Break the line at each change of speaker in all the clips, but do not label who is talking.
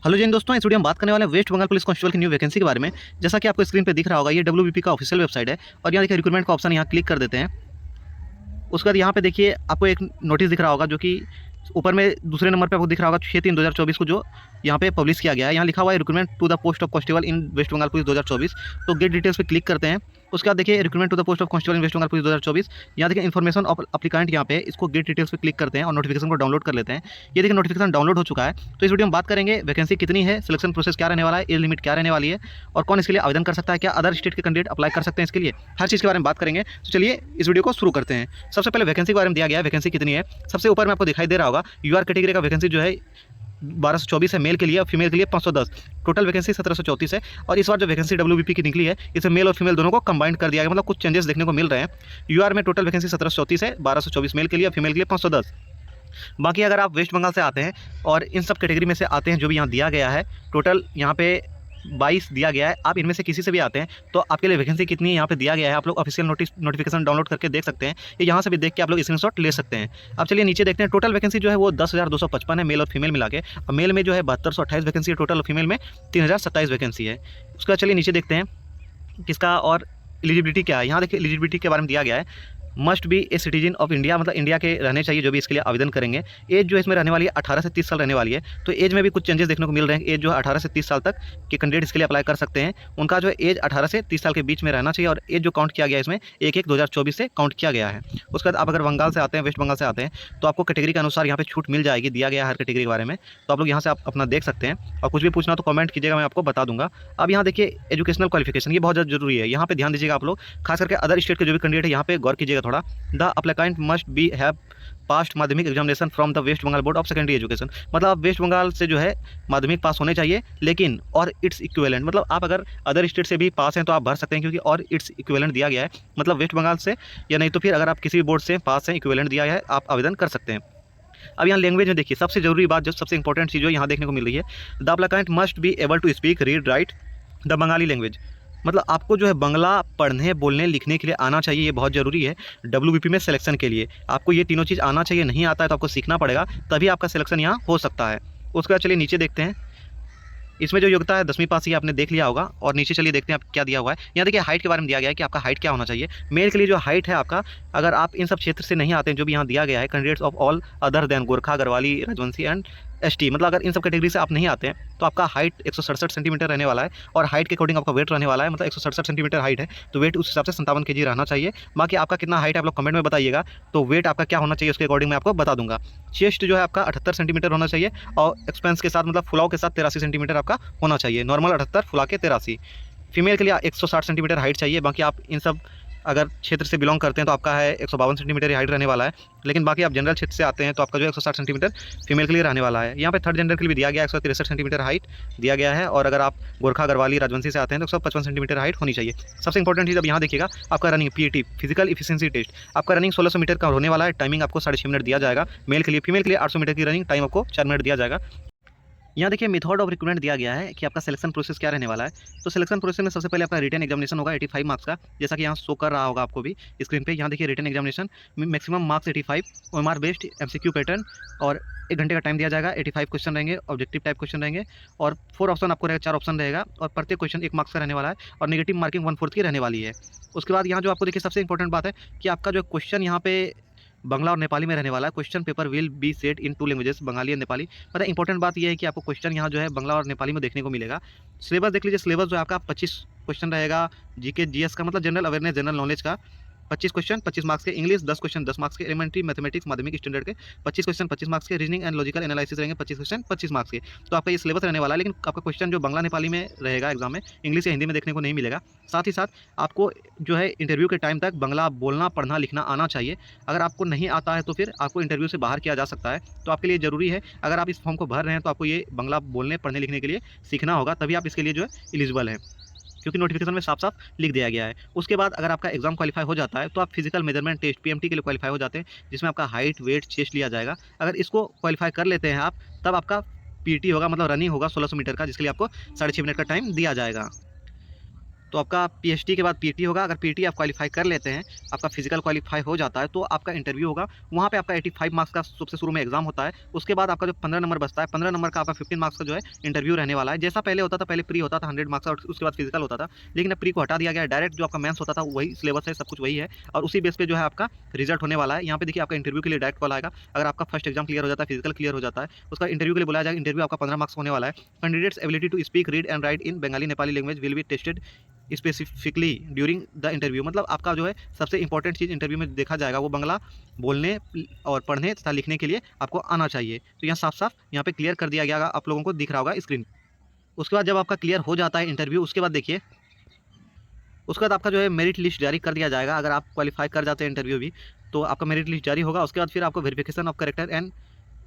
Hello Jain दोस्तों, इस video में बात करने वाले हैं वेस्ट बंगाल पुलिस कांस्टेबल की न्यू वैकेंसी के बारे में। जैसा कि आपको स्क्रीन पे दिख रहा होगा, ये डब्ल्यूबीपी का ऑफिशियल वेबसाइट है और यहाँ देखिए रिक्रूटमेंट का ऑप्शन यहाँ क्लिक कर देते हैं। उसके बाद यहाँ पे देखिए आपको एक नोटिस दिख रहा होगा जो कि ऊपर में दूसरे नंबर पे आपको दिख रहा होगा 6/3/2024 को, जो यहाँ पे पब्लिश किया गया है। यहाँ लिखा हुआ है recruitment to the post of constable in West Bengal police 2024। तो गेट डिटेल्स पे क्लिक करते हैं। उसके बाद देखिए recruitment to the post of constable in West Bengal police 2024। यहाँ देखिए इन्फॉर्मेशन ऑफ एप्लीकेंट, यहाँ पे इसको गेट डिटेल्स पे क्लिक करते हैं और नोटिफिकेशन को डाउनलोड कर लेते हैं। ये देखिए नोटिफिकेशन डाउनलोड हो चुका है। तो इस वीडियो में बात करेंगे वैकेंसी कितनी है, सिलेक्शन प्रोसेस क्या रहने वाला है, एज लिमिट क्या रहने वाली है और कौन इसके लिए आवेदन कर सकता है, क्या अदर स्टेट के कैंडिडेट अप्लाई कर सकते हैं इसके लिए, हर चीज़ के बारे में बात करेंगे। तो चलिए इस वीडियो को शुरू करते हैं। सबसे पहले वैकेंसी के बारे में दिया गया है, वैकेंसी कितनी है। सबसे ऊपर में आपको दिखाई दे रहा होगा यूआर कैटेगरी का वैकेंसी जो है 1224 है मेल के लिए और फीमेल के लिए 510। टोटल वैकेंसी 1734 है। और इस बार जो वैकेंसी डब्ल्यूबीपी की निकली है, इसमें मेल और फीमेल दोनों को कंबाइन कर दिया गया, मतलब कुछ चेंजेस देखने को मिल रहे हैं। यूआर में टोटल वैकेंसी 1734 है, 1224 मेल के लिए और फीमेल के लिए 510। बाकी अगर आप वेस्ट बंगाल से आते हैं और इन सब कैटेगरी में से आते हैं, जो भी यहाँ दिया गया है, टोटल यहाँ पे 22 दिया गया है, आप इनमें से किसी से भी आते हैं तो आपके लिए वैकेंसी कितनी है यहाँ पे दिया गया है। आप लोग ऑफिशियल नोटिफिकेशन डाउनलोड करके देख सकते हैं, ये यहाँ से भी देख के आप लोग स्क्रीनशॉट ले सकते हैं। अब चलिए नीचे देखते हैं। टोटल वैकेंसी जो है वो 10,255 है मेल और फीमेल मिला के, और मेल में जो है 7228 वैकेंसी है टोटल, और फीमेल में 3027 वैकेंसी है। उसके बाद चलिए नीचे देखते हैं किसका और एलिजिबिलिटी क्या है। यहाँ देखिए एलिजिबिलिटी के बारे में दिया गया है, must be a citizen of India, मतलब इंडिया के रहने चाहिए जो भी इसके लिए आवेदन करेंगे। एज जो इसमें रहने वाली है 18 से 30 साल रहने वाली है। तो एज में भी कुछ चेंजेस देखने को मिल रहे हैं। एज जो है 18 से 30 साल तक के कैंडिडेट इसके लिए अप्लाई कर सकते हैं। उनका जो एज 18 से 30 साल के बीच में रहना चाहिए। और एज जो काउंट किया गया है इसमें 1/1/2024 से काउंट किया गया है। उसके बाद आप अगर बंगाल से आते हैं, वेस्ट बंगाल से आते हैं, तो आपको कैटेगरी के अनुसार यहाँ पे छूट मिल जाएगी, दिया गया है हर कैटेगरी के बारे में। तो आप लोग यहाँ से आप अपना देख सकते हैं, और कुछ भी पूछना तो कमेंट कीजिएगा, मैं आपको बता दूंगा। अब यहाँ देखिए एजुकेशनल क्वालिफिकेशन, ये बहुत ज़्यादा जरूरी है। यहाँ पे ध्यान दीजिएगा आप लोग, खास करके अदर स्टेट के जो भी कैंडिडेट है यहाँ पे गौर कीजिएगा थोड़ा। The applicant must be have passed Madhyamik examination from the West Bengal board of secondary education, मतलब आप वेस्ट बंगाल से जो है माध्यमिक पास होने चाहिए, लेकिन और इट्स इक्विवेलेंट, मतलब आप अगर अदर स्टेट से भी पास हैं तो आप भर सकते हैं, क्योंकि और इट्स इक्विवेलेंट दिया गया है, मतलब वेस्ट बंगाल से या नहीं तो फिर अगर आप किसी भी बोर्ड से पास हैं, इक्विवेलेंट दिया है, आप आवेदन कर सकते हैं। अब यहाँ लैंग्वेज में देखिए सबसे जरूरी बात, जो सबसे इंपॉर्टेंट चीज़ जो यहाँ देखने को मिल रही है, the applicant must be able to speak read write the Bengali language, मतलब आपको जो है बंगला पढ़ने बोलने लिखने के लिए आना चाहिए। ये बहुत ज़रूरी है डब्ल्यूबीपी में सिलेक्शन के लिए। आपको ये तीनों चीज़ आना चाहिए, नहीं आता है तो आपको सीखना पड़ेगा, तभी आपका सिलेक्शन यहाँ हो सकता है। उसके बाद चलिए नीचे देखते हैं। इसमें जो योग्यता है 10वीं पास ही आपने देख लिया होगा। और नीचे चलिए देखते हैं आप क्या दिया हुआ है। यहाँ देखिए हाइट के बारे में दिया गया है कि आपका हाइट क्या होना चाहिए। मेल के लिए जो हाइट है आपका, अगर आप इन सब क्षेत्र से नहीं आते हैं, जो भी यहाँ दिया गया है, candidates of all other than Gorkha, Garhwali, Rajbanshi and ST, मतलब अगर इन सब कैटेगरी से आप नहीं आते हैं तो आपका हाइट 167 सेंटीमीटर रहने वाला है। और हाइट के अकॉर्डिंग आपका वेट रहने वाला है, मतलब 167 सेंटीमीटर हाइट है तो वेट उस हिसाब से 57 kg रहना चाहिए। बाकी आपका कितना हाइट है आप लोग कमेंट में बताइएगा, तो वेट आपका क्या होना चाहिए उसके अकॉर्डिंग मैं आपको बता दूंगा। चेस्ट जो है आपका 78 सेंटीमीटर होना चाहिए, और एक्सपेंस के साथ मतलब फुलाव के साथ 83 सेंटीमीटर आपका होना चाहिए। नॉर्मल 78, फुला के 83। फीमेल के लिए 160 सेंटीमीटर हाइट चाहिए। बाकी आप इन सब अगर क्षेत्र से बिलोंग करते हैं तो आपका है 152 सेंटीमीटर हाइट रहने वाला है। लेकिन बाकी आप जनरल क्षेत्र से आते हैं तो आपका जो 160 सेंटीमीटर फीमेल के लिए रहने वाला है। यहाँ पे थर्ड जेंडर के लिए भी दिया गया है, 163 सेंटीमीटर हाइट दिया गया है। और अगर आप गोरखा, गढ़वाली, राजवंशी से आते हैं तो 155 सेंटीमीटर हाइट होनी चाहिए। सबसे इंपॉर्टेंट चीज़ अब यहाँ देखिएगा, आपका running PET physical efficiency test, आपका रनिंग 1600 मीटर का होने वाला है। टाइमिंग आपको 6.5 मिनट दिया जाएगा मेल के लिए। फीमेल के लिए 800 मीटर की रनिंग टाइम आपको 4 मिनट दिया जाएगा। यहाँ देखिए मेथड ऑफ रिक्रूटमेंट दिया गया है कि आपका सिलेक्शन प्रोसेस क्या रहने वाला है। तो सिलेक्शन प्रोसेस में सबसे पहले आपका रिटन एग्जामिनेशन होगा 85 मार्क्स का, जैसा कि यहाँ शो कर रहा होगा आपको भी स्क्रीन पे। यहाँ देखिए रिटन एग्जामिनेशन में maximum marks 85, OMR based MCQ pattern, और 1 घंटे का टाइम दिया जाएगा। 85 क्वेश्चन रहेंगे, ऑब्जेक्टिव टाइप क्वेश्चन रहेंगे, और 4 ऑप्शन आपको रहेगा, 4 ऑप्शन रहेगा, और प्रत्येक क्वेश्चन 1 मार्क्स का रहने वाला है, और नेगेटिव मार्किंग 1/4 की रहने वाली है। उसके बाद यहाँ जो आपको देखिए सबसे इंपॉर्टेंट बात है कि आपका जो क्वेश्चन यहाँ पे बांग्ला और नेपाली में रहने वाला है। Question paper will be set in 2 languages, Bengali और नेपाली। मतलब इंपॉर्टेंट बात यह है कि आपको क्वेश्चन यहाँ जो है बांग्ला और नेपाली में देखने को मिलेगा। सिलेबस देख लीजिए, सिलेबस जो है आपका 25 क्वेश्चन रहेगा जीके जीएस का, मतलब जनरल अवेयरनेस, जनरल नॉलेज का 25 क्वेश्चन 25 मार्क्स के, इंग्लिश 10 क्वेश्चन 10 मार्क्स के, एलिमेंट्री मैथमेटिक्स माध्यमिक स्टैंडर्ड के 25 क्वेश्चन 25 मार्क्स के, रीजनिंग एंड लॉजिकल एनालिसिस रहेंगे 25 क्वेश्चन 25 मार्क्स के। तो आपका ये सिलेबस रहने वाला है। लेकिन आपका क्वेश्चन जो बांग्ला नेपाली में रहेगा एग्जाम में, इंग्लिश या हिंदी में देखने को नहीं मिलेगा। साथ ही साथ आपको जो है इंटरव्यू के टाइम तक बांग्ला बोलना पढ़ना लिखना आना चाहिए। अगर आपको नहीं आता है तो फिर आपको इंटरव्यू से बाहर किया जा सकता है। तो आपके लिए ज़रूरी है, अगर आप इस फॉर्म को भर रहे हैं तो आपको ये बांग्ला बोलने पढ़ने लिखने के लिए सीखना होगा, तभी आप इसके लिए जो है एलिजिबल हैं, क्योंकि नोटिफिकेशन में साफ साफ लिख दिया गया है। उसके बाद अगर आपका एग्जाम क्वालिफाई हो जाता है तो आप फिजिकल मेजरमेंट टेस्ट पीएमटी के लिए क्वालिफाई हो जाते हैं, जिसमें आपका हाइट वेट चेस्ट लिया जाएगा। अगर इसको क्वालिफाई कर लेते हैं आप, तब आपका पीटी होगा, मतलब रनिंग होगा 1600 मीटर का, जिसके लिए आपको 6.5 मिनट का टाइम दिया जाएगा। तो आपका पीएचडी के बाद पीटी होगा। अगर पीटी आप क्वालिफाई कर लेते हैं, आपका फिजिकल क्वालिफाई हो जाता है, तो आपका इंटरव्यू होगा। वहाँ पे आपका 85 मार्क्स का सबसे शुरू में एग्जाम होता है। उसके बाद आपका जो 15 नंबर बचता है, 15 नंबर का आपका 15 मार्क्स का जो है इंटरव्यू रहने वाला है। जैसा पहले होता था, पहले प्री होता था 100 मार्क्स और उसके बाद फिजिकल होता था, लेकिन अब प्री को हटा दिया गया है। डायरेक्ट जो आपका मेंस होता था वही सिलेबस है, सब कुछ वही है, और उसी बेस पे जो है आपका रिजल्ट होने वाला है। यहाँ पे देखिए आपका इंटरव्यू के लिए डायरेक्ट कॉल आएगा। अगर आपका फर्स्ट एग्जाम क्लियर हो जाता है, फिजिकल क्लियर हो जाता है, उसका इंटरव्यू के लिए बुलाया जाएगा। इंटरव्यू आपका 15 मार्क्स होने वाला है। Candidates ability to speak, read and write in Bengali Nepali language will be tested specifically during the interview. मतलब आपका जो है सबसे इंपॉर्टेंट चीज़ इंटरव्यू में देखा जाएगा वो बंगला बोलने और पढ़ने तथा लिखने के लिए आपको आना चाहिए। तो यहाँ साफ साफ यहाँ पे क्लियर कर दिया गया, आप लोगों को दिख रहा होगा स्क्रीन। उसके बाद जब आपका क्लियर हो जाता है इंटरव्यू, उसके बाद देखिए उसके बाद आपका जो है मेरिट लिस्ट जारी कर दिया जाएगा। अगर आप क्वालिफाई कर जाते हैं इंटरव्यू भी, तो आपका मेरिट लिस्ट जारी होगा। उसके बाद फिर आपको वेरिफिकेशन ऑफ करेक्टर एंड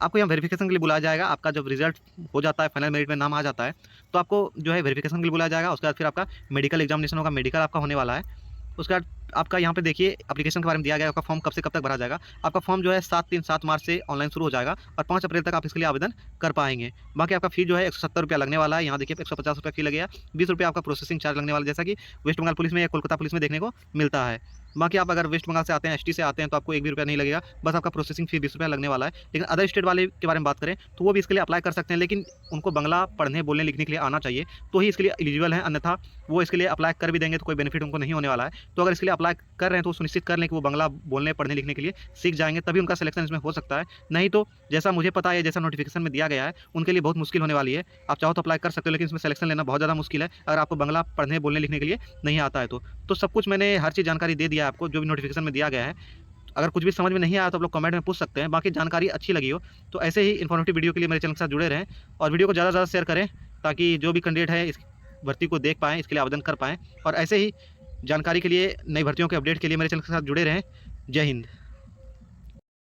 आपको यहाँ वेरिफिकेशन के लिए बुलाया जाएगा। आपका जब रिजल्ट हो जाता है, फाइनल मेरिट में नाम आ जाता है, तो आपको जो है वेरिफिकेशन के लिए बुलाया जाएगा। उसके बाद फिर आपका मेडिकल एग्जामिनेशन होगा, मेडिकल आपका होने वाला है। उसके बाद आपका यहाँ पे देखिए एप्लीकेशन के बारे में दिया गया है, आपका फॉर्म कब से कब तक भरा जाएगा। आपका फॉर्म जो है 7 मार्च से ऑनलाइन शुरू हो जाएगा और 5 अप्रैल तक आप इसके लिए आवेदन कर पाएंगे। बाकी आपका फी जो है 170 रुपया लगने वाला है। यहाँ देखिए 150 रुपया फी लगेगा, 20 रुपया आपका प्रोसेसिंग चार्ज लगने वाला है, जैसा कि वेस्ट बंगाल पुलिस में या कोलकाता पुलिस में देखने को मिलता है। बाकी आप अगर वेस्ट बंगाल से आते हैं, एसटी से आते हैं, तो आपको 1 भी रुपया नहीं लगेगा, बस आपका प्रोसेसिंग फी 20 रुपया लगने वाला है। लेकिन अदर स्टेट वाले के बारे में बात करें तो वो भी इसके लिए अप्लाई कर सकते हैं, लेकिन उनको बंगला पढ़ने बोलने लिखने के लिए आना चाहिए, तो ही इसके लिए एलिजिबल है। अन्यथा वो इसके लिए अप्लाई कर भी देंगे तो कोई बेनिफिट उनको नहीं होने वाला है। तो अगर इसके लिए अप्लाई कर रहे हैं तो सुनिश्चित कर लें कि वो बंगला बोलने पढ़ने लिखने के लिए सीख जाएंगे, तभी उनका सिलेक्शन इसमें हो सकता है। नहीं तो जैसा मुझे पता है, जैसा नोटिफिकेशन में दिया गया है, उनके लिए बहुत मुश्किल होने वाली है। आप चाहो तो अप्लाई कर सकते हो, लेकिन इसमें सिलेक्शन लेना बहुत ज़्यादा मुश्किल है अगर आपको बंगला पढ़ने बोलने लिखने के लिए नहीं आता है तो सब कुछ मैंने हर चीज़ जानकारी दे दिया है आपको, जो भी नोटिफिकेशन में दिया गया है। अगर कुछ भी समझ में नहीं आया तो आप लोग कमेंट में पूछ सकते हैं। बाकी जानकारी अच्छी लगी हो तो ऐसे ही इन्फॉर्मेटिव वीडियो के लिए मेरे चैनल के साथ जुड़े रहें और वीडियो को ज़्यादा से ज़्यादा शेयर करें, ताकि जो भी कैंडिडेट है इस भर्ती को देख पाएँ, इसके लिए आवेदन कर पाएँ। और ऐसे ही जानकारी के लिए, नई भर्तियों के अपडेट के लिए मेरे चैनल के साथ जुड़े रहें। जय हिंद।